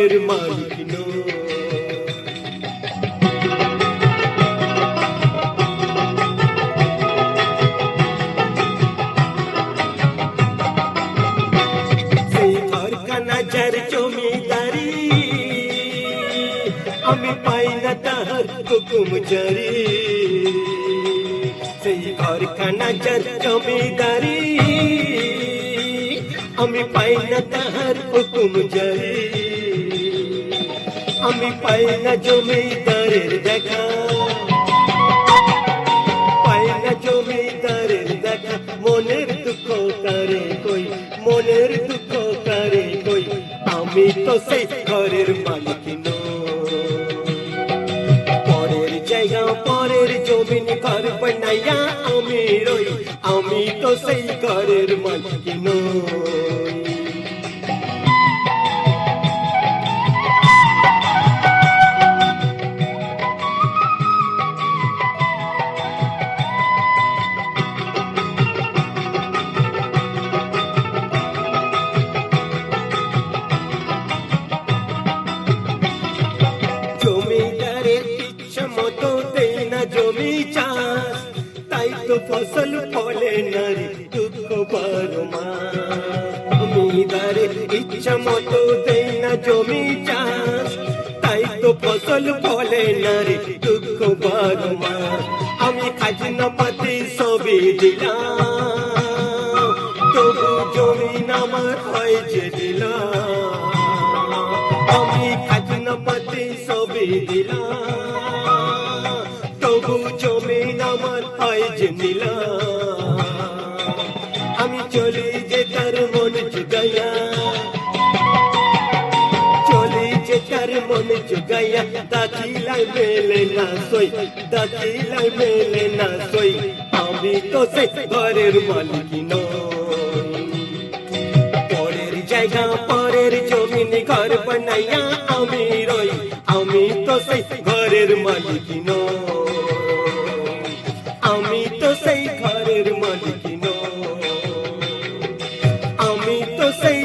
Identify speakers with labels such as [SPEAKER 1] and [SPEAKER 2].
[SPEAKER 1] ঘরের মালিক নই। সেই ঘরখানা যার জমিদারি, আমি পাই না তাহার হুকুম জারি। সেই ঘরখানা যার জমিদারি, আমি পাই না তাহার হুকুম জারি। আমি পাই না জমিদারের দেখা, পাই না জমিদারের দেখা। মনের দুঃখ কারে কই, মনের দুঃখ কারে কই, আমি তো সেই ঘরের মালিক নই। পরের জায়গা পরের জমিন ঘর বানাইয়া আমি রই, আমি তো সেই ঘরের মালিক নই। জমিদারের ইচ্ছা মতো দেই না জমি চাষ, তাই তো ফসল ফলে না রে দুঃখ বারো মাস। জমিদারের ইচ্ছা মতো দেই না জমি চাষ, তাই তো ফসল ফলে না রে দুঃখ বারো মাস। আমি খাজনা পাতি সবই দিলাম, তবু জমিন আমার হয় যে দিলাম। আমি খাজনা পাতি সবই দিলাম, তবু জমিন আমার হয় যে নিলাম। আমি চলি যে তার মন জুগাইয়া, চলি যে তার মন জুগাইয়া। দাখিলায় মেলে না সই, দাখিলায় মেলে না সই, আমি তো সে ঘরের মালিক নই। পরের জায়গা পরের জমিন ঘর বানাইয়া আমি রই, আমি তো সেই ঘরের মালিক নই। আমি তো সেই ঘরের মালিক নই, আমি তো সেই